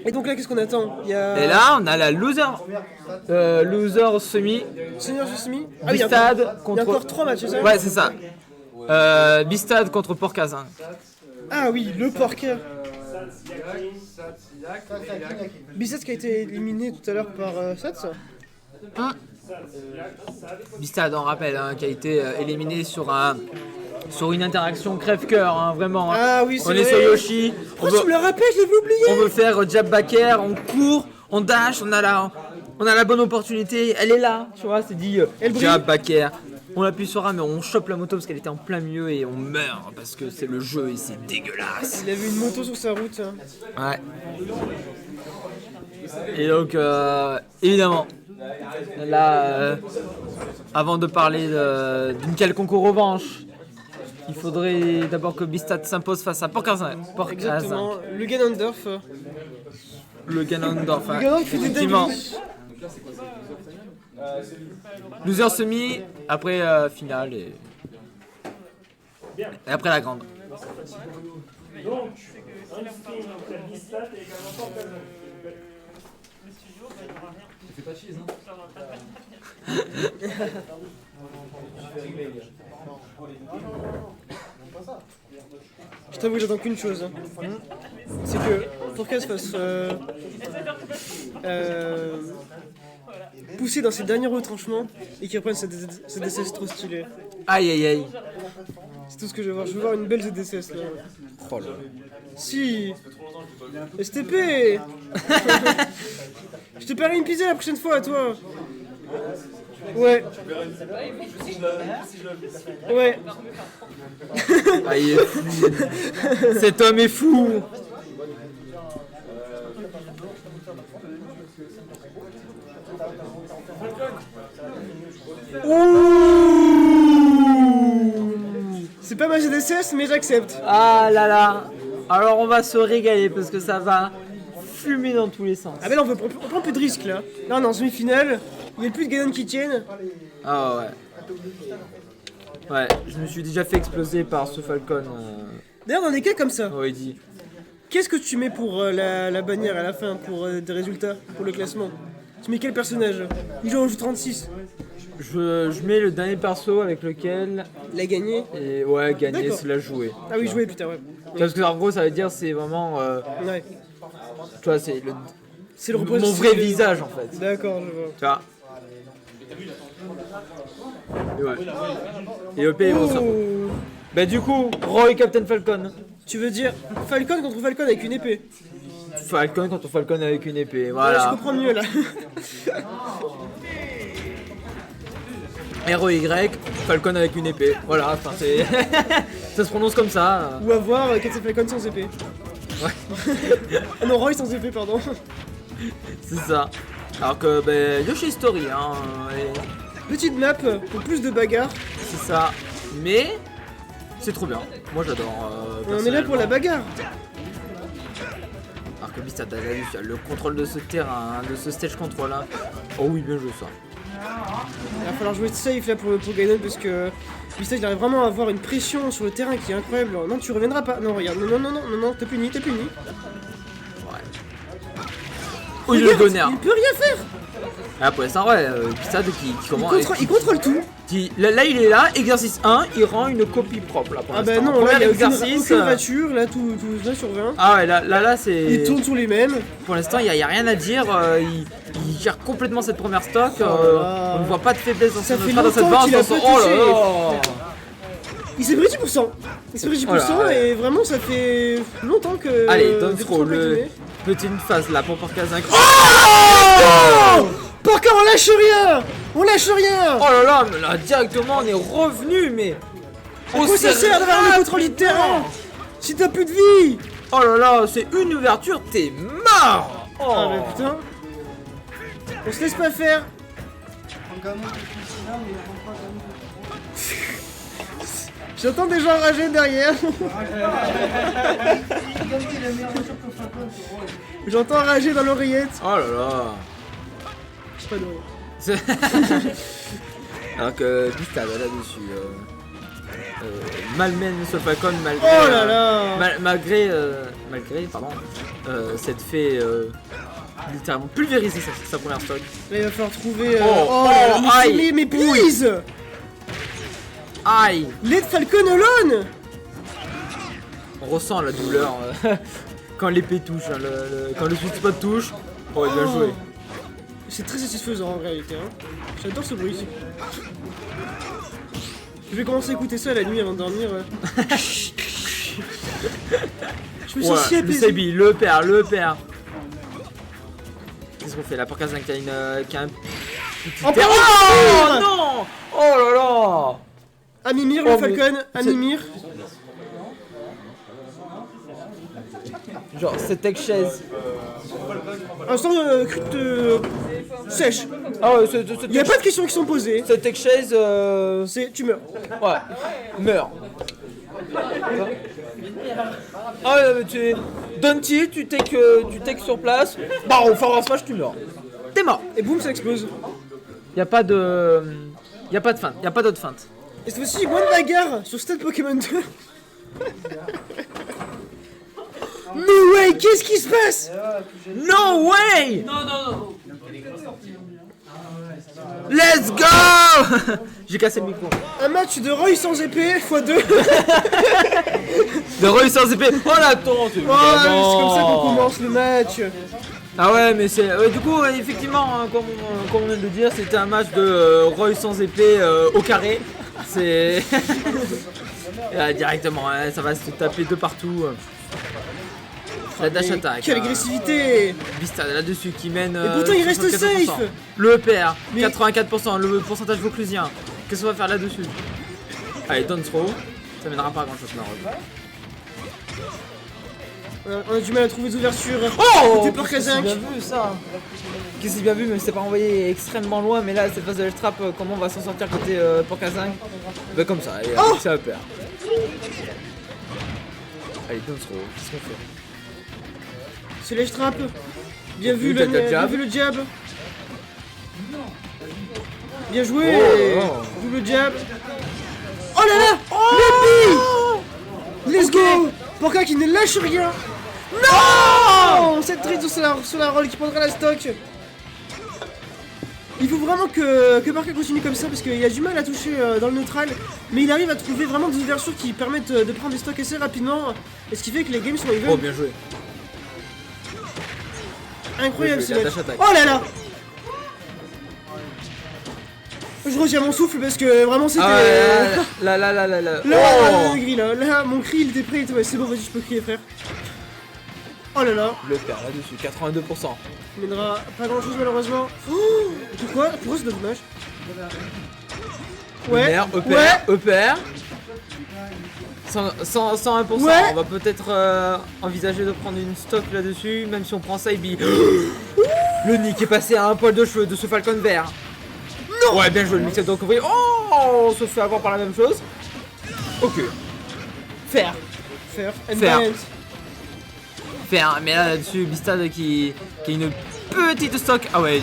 Et donc là, qu'est-ce qu'on attend? Il y a... Et là, on a la loser semi. Seigneur Susumi. Ah oui, Bistad il y a contre. encore 3 matchs, c'est ça? Ouais, c'est ça. Bistad contre Porcazin. Ah oui, le porker. Bistad qui a été éliminé tout à l'heure par Sats. Bistad, on rappelle, qui a été éliminé sur une interaction crève-cœur, vraiment. Ah oui, on c'est est vrai. sur Yoshi. Pourquoi tu me le rappelles? Je l'avais oublié. On veut faire jab backer, on court, on dash, on a la bonne opportunité, elle est là, tu vois, c'est dit jab backer. On appuie sur A mais on chope la moto parce qu'elle était en plein milieu et on meurt parce que c'est le jeu et c'est dégueulasse. Il avait une moto sur sa route. Ouais. Et donc évidemment, là, avant de parler d'une quelconque revanche, il faudrait d'abord que Bistad s'impose face à Porcazin. Exactement. Le Ganondorf. Le Ganondorf, Le Ganondorf fait des effectivement. dingueries. Loser semi, après finale et après la grande. Donc, un sprint entre Bistad et également Porcazin. Tu fais pas de cheese, hein? Je t'avoue que j'attends qu'une chose. C'est que Porcaz fasse pousser dans ses derniers retranchements et qu'il reprenne cette ZDSS trop stylée. Aïe aïe aïe. C'est tout ce que je veux voir. Je veux voir une belle ZDSS là. Oh là. Si STP. Je te parie une pizza la prochaine fois à toi. Ouais. Ouais. Ah, il est fou. Cet homme est fou. C'est pas ma GDCS mais j'accepte. Ah là là. Alors on va se régaler parce que ça va fumer dans tous les sens. Ah mais là on prend un peu de risque là. Là on est en semi-finale, il n'y a plus de Ganon qui tiennent. Ah ouais. Ouais, je me suis déjà fait exploser par ce Falcon. D'ailleurs dans des cas comme ça, Oedi. qu'est-ce que tu mets pour la bannière à la fin, pour des résultats, pour le classement? Tu mets quel personnage? Il joue en jeu 36. Je mets le dernier perso avec lequel. Il a gagné. Et ouais, gagner, D'accord. c'est la jouer. Ah oui, jouer putain, ouais. Parce que en gros, ça veut dire c'est vraiment. Ouais. Tu vois, c'est C'est le mon représentant- vrai visage en fait. D'accord, je vois. Tu vois. Et ouais. Et EP, ils vont sortir. Oh. Bah, du coup, Roy Captain Falcon. Tu veux dire Falcon contre Falcon avec une épée? Falcon contre Falcon avec une épée. Je Voilà. comprends mieux là. ROY, Falcon avec une épée. Voilà, enfin c'est. Ça se prononce comme ça. Ou avoir Captain Falcon sans épée. Ouais. Ah non, Roy sans épée, pardon. C'est ça. Alors que ben, Yoshi Story, hein, Petite map pour plus de bagarres. c'est ça. Mais c'est trop bien. Moi j'adore. On est là pour la bagarre. Alors que Bistad, t'as vu le contrôle de ce terrain, de ce stage control là. Oh oui, bien joué ça. Il va falloir jouer safe là pour Ganon parce que Bistad il arrive vraiment à avoir une pression sur le terrain qui est incroyable. Non, tu reviendras pas. Non, regarde. Non, t'es puni, t'es puni. Oh, le Regarde, gonner. il peut rien faire. Ah, pour l'instant, ouais, Bistad qui commence. Il contrôle tout. Là, il est là, exercice 1, il rend une copie propre là pour Ah bah l'instant. non, là il y a exercice. aucune rature, là tout 20 sur 20. Ah ouais, là c'est. Il tourne sur les mêmes. Pour l'instant, il n'y a rien à dire. Il gère complètement cette première stock. là. On ne voit pas de faiblesse dans Ça son fait dans cette longtemps balance. qu'il a dans son- pas Oh là touché. là. Il s'est pris 10%. Il s'est pris 10% Oh là, ouais. et vraiment ça fait longtemps que. Allez, donne des trop trucs le continués. petite phase là pour Porcazin. Oh Porca, on lâche rien. On lâche rien. Oh là là, mais là directement on est revenu, mais. À quoi ça sert d'avoir le contrôle du terrain si t'as plus de vie? Oh là là, c'est une ouverture, t'es mort. Oh. Ah mais putain. On se laisse pas faire. J'entends des gens rager derrière. J'entends rager dans l'oreillette. Oh là là. J'ai pas d'oreillette. Alors que Bistad là-dessus malmène ce Falcon Oh là là. malgré s'être fait littéralement pulvériser sa première stock. Là, il va falloir trouver. Oh, là là, aïe. mais please! Aïe! Let Falcon alone! On ressent la douleur quand l'épée touche, hein, quand le sweet spot touche. Oh, bien joué. C'est très satisfaisant en réalité. Hein. J'adore ce bruit. Je vais commencer à écouter ça la nuit avant de dormir. Je me sens si le apaisé. Saibi, le père. Qu'est-ce qu'on fait là pour Kazan qui a un petit Oh, terre- pardon, Oh non! Oh là là! Amimir, Oh, le mais Falcon, Amimir. Genre cette tech chaise. Instant sèche. Ah ouais, Il n'y a pas de questions qui sont posées. cette tech chaise. C'est tu meurs. Ouais, meurs. Ah ouais, mais tu Dante, tu take sur place. Bah, au Forward Smash, tu meurs. T'es mort. Et boum, ça explose. Y a pas de feinte, y a pas d'autre feinte. Et cette fois-ci, moins de bagarre sur Stade Pokémon 2. No way, qu'est-ce qui se passe? No way! Let's go! J'ai cassé le micro. Un match de Roy sans épée x2. De Roy sans épée. Oh l'attente. Oh, c'est comme ça qu'on commence le match. Ah ouais, mais c'est du coup effectivement hein, comme on vient de le dire, c'était un match de Roy sans épée au carré. C'est directement, hein, ça va se taper de partout. La dash Mais attack. quelle agressivité. Vista là-dessus qui mène. Et pourtant, il reste 74%. safe. Le père, Mais- 84%, le pourcentage vauclusien. Qu'est-ce qu'on va faire là-dessus? Allez, down throw. Ça mènera pas à grand chose là. On a du mal à trouver des ouvertures. Oh! Côté Porc Qu'est-ce que c'est bien vu ça? Qu'est-ce que c'est bien vu, mais c'est pas envoyé extrêmement loin. Mais là, cette phase de trap, comment on va s'en sortir côté Porcazin? Bah, comme ça, et Oh! ça va perdre. Allez, down throw. Qu'est-ce qu'on fait? C'est l'edge trap. Bien vu, Oui, le, t'as le bien jab. vu le jab. Bien joué. Oh. Double jab. Oh là là. Le Let's go. Porca qui ne lâche rien. Non. Cette trade sur la roll qui prendra la stock. Il faut vraiment que Porca continue comme ça parce qu'il a du mal à toucher dans le neutral. Mais il arrive à trouver vraiment des ouvertures qui permettent de prendre des stocks assez rapidement. Et ce qui fait que les games sont even. Oh, bien joué. Incroyable Bien ce joué, match. la dash attack. Oh là là. Je retiens mon souffle parce que vraiment c'était... Ah ouais, là. Là, Oh! là, mon cri il était prêt, il était, ouais, c'est bon, vas-y, je peux crier, frère. Oh là là, Le père là-dessus, 82%. il mènera pas grand chose malheureusement. Oh, pourquoi c'est dommage? Ouais, Lunaire, ouais, EPR. 101%. Ouais. On va peut-être envisager de prendre une stock là-dessus, même si on prend ça, il le nick est passé à un poil de cheveux de ce Falcon vert. Non. Ouais, bien joué, le mix-up donc ouvrier. Oh, on se fait avoir par la même chose. Ok. Faire. and Faire. balance. Faire, mais là-dessus, Bistad qui a une petite stock. Ah ouais,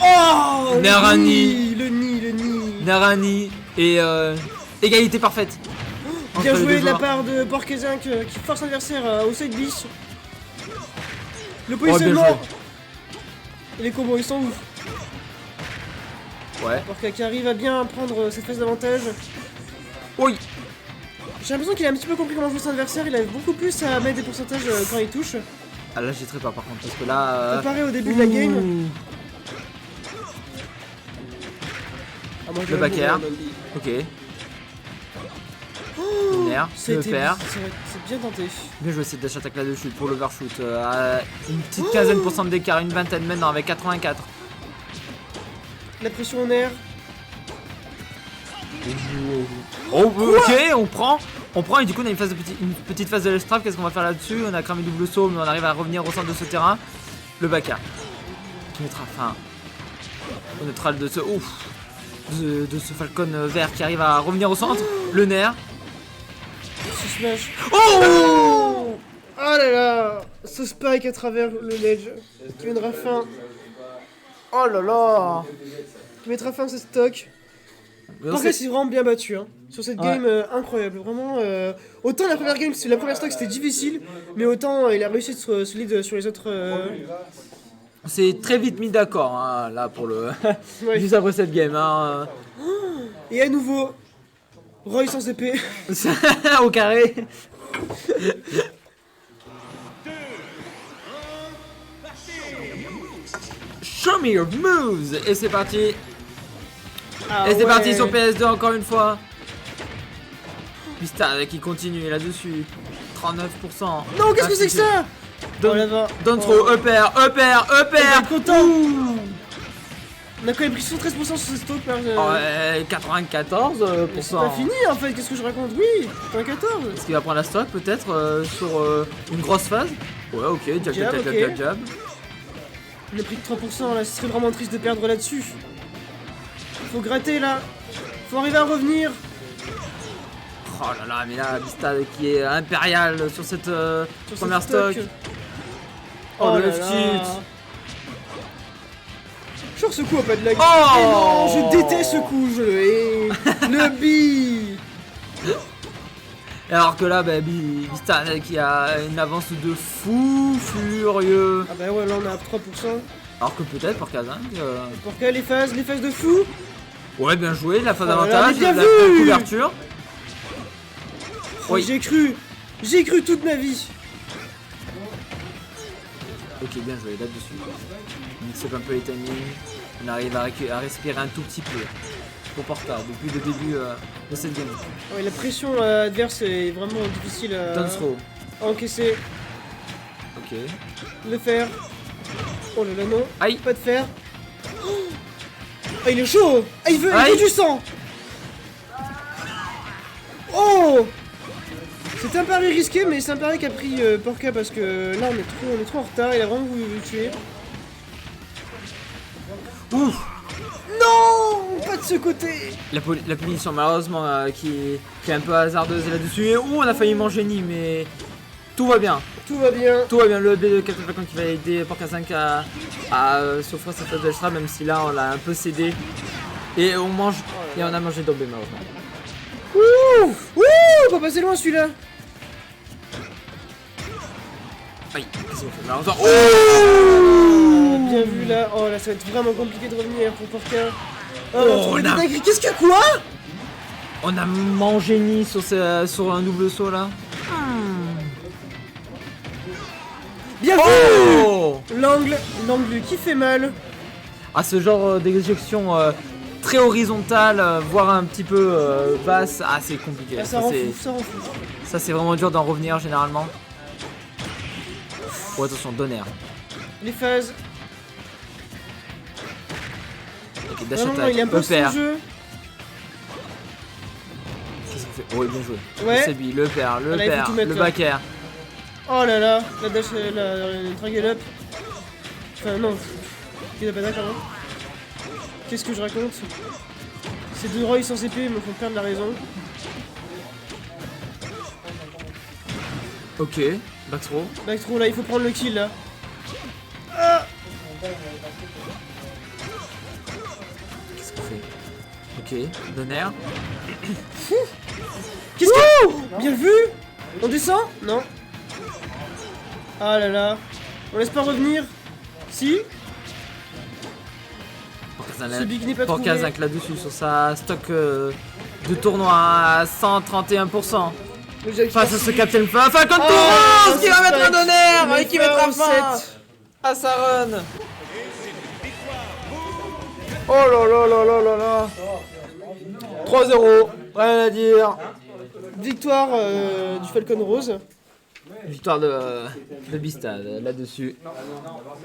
Oh, Narani. le nid. Narani et égalité parfaite. Bien entre les joué deux de la joueurs. part de Porkezin qui force l'adversaire au side bis. Le Oh, bien positionnement. joué. Et les combos, ils sont ouf. Ouais. Porca qui arrive à bien prendre cette phase d'avantage. Oui. J'ai l'impression qu'il a un petit peu compris comment jouer son adversaire. Il avait beaucoup plus à mettre des pourcentages quand il touche. Ah là, j'y pas par contre, parce que là. Comparé au début de la game. Ouh. Ah, moi, je Le vais back air. mourir, Noldi. Ok. Lunaire, le père. C'est bien tenté. Bien joué cette dash attaque là-dessus pour l'overshoot. À une petite quinzaine % d'écart, une vingtaine maintenant avec 84. La pression en air. Oh, ok, on prend et du coup on a une petite phase de l'estrave. Qu'est-ce qu'on va faire là-dessus? On a cramé double saut, mais on arrive à revenir au centre de ce terrain. Le baka qui mettra fin au neutral de ce de ce Falcon vert qui arrive à revenir au centre. Le nerf. Ce smash. Oh! Oh là là. Ce spike à travers le ledge. Qui mènera fin. Oh là là! Qui mettra fin à ce stock. Mais on Par sait- contre, c'est vraiment bien battu hein. Sur cette game incroyable, vraiment. Autant la première game, la première stock c'était difficile, mais autant il a réussi à être solide sur les autres. On s'est très vite mis d'accord hein, là pour le. Ouais. Juste après cette game. Hein. Et à nouveau, Roy sans épée. Au carré. Show me your moves. Et c'est parti. Ah Et c'est ouais. parti sur PS2 encore une fois. Pista qui continue là-dessus. 39%. Non, qu'est-ce que c'est que ça? Don't, Oh, là-bas. don't Oh. throw, upper. Il va être content. Ouh. On a quand même pris 73% sur ce stock. Ouais, 94%. C'est pas fini en fait, qu'est-ce que je raconte? Oui, 94. Est-ce qu'il va prendre la stock peut-être sur une grosse phase? Ouais, ok, jab, jab, jab, ok. jab, jab. On a pris que 3% là, ce serait vraiment triste de perdre là-dessus. Faut gratter là. Faut arriver à revenir. Oh là là, mais là, Bista qui est impérial sur cette Sur première cette stock. Oh, le là left là. tilt. Genre ce coup a pas de lag. Oh Et non, je déteste ce coup, je le hais. Le bi. Alors que là, bah, Bista qui a une avance de fou furieux. Ah bah ouais, là on a 3%. Alors que peut-être pour Kazan. Pour quelle les phases de fou? Ouais, bien joué, la phase Oh là là, d'avantage, mais bien la vu. couverture. Oh, Oui. j'ai cru toute ma vie. Ok, bien joué là-dessus. On mixe up un peu les timings. On arrive à respirer un tout petit peu. Pour Porta depuis le début de cette game. Ouais, la pression adverse est vraiment difficile Don't throw. à encaisser. Ok. Le faire. Oh là là, non. Aïe. Pas de fer. Oh, ah, il est chaud. Ah, il veut Aïe. du sang. Oh. C'était un pari risqué, mais c'est un pari qu'a pris Porca parce que là on est trop en retard. Il a vraiment voulu le tuer. Ouf. Non, pas de ce côté. La punition malheureusement qui est un peu hasardeuse là-dessus. Et on a failli manger Ni, mais tout va bien. Tout va bien. Tout va bien. Le B de Captain Falcon qui va aider Porca 5 à souffrir cette phase d'Extra, même si là on l'a un peu cédé. Et on mange. Et on a mangé Dobé malheureusement. Ouh, ouh, pas passer loin celui-là. Aïe, qu'est-ce qu'on fait malheureusement? Ah, bien vu là. Oh là, ça va être vraiment compliqué de revenir pour Porca. Oh, on a trouvé des on a- dingueries. Qu'est-ce qu'il y a quoi? On a mangé Ni sur un double saut là. Bien vu. Oh! L'angle qui fait mal. Ah, ce genre d'éjection très horizontale, voire un petit peu basse, ah c'est compliqué. Ah, Ça, ça rend c'est- fou, ça rend fou. ça, c'est vraiment dur d'en revenir généralement. Oh attention, Donner. Les phases. Ok, dash Vraiment, attack, il impose upper. son jeu. Qu'est-ce qu'il fait? Oh, bien joué. Ouais. Le Sebi, le pair, le Voilà, il faut pair, tout mettre, le là. back air. Oh là là, la dash, la triangle up. Enfin non, il a pas d'accord. Qu'est-ce que je raconte? Ces deux Roy sans épée me font perdre la raison. Ok, back throw. Back throw là, il faut prendre le kill là. Qu'est-ce qu'on fait? Ok, Donner. Qu'est-ce que... Bien vu. On descend? Non. Ah là là. On laisse pas revenir. Si. Ce big n'est pas Pour trouvé. Kazak là-dessus sur sa stock de tournoi à 131%. Le Jack Face à ce Captain Falcon Ah, qui va c'est mettre un Spike. Donner et Le qui mettra Flare fin 7. à sa run. Oh là là là là là là. 3-0, rien à dire. Victoire du Falcon Rose. Victoire de Bista là-dessus.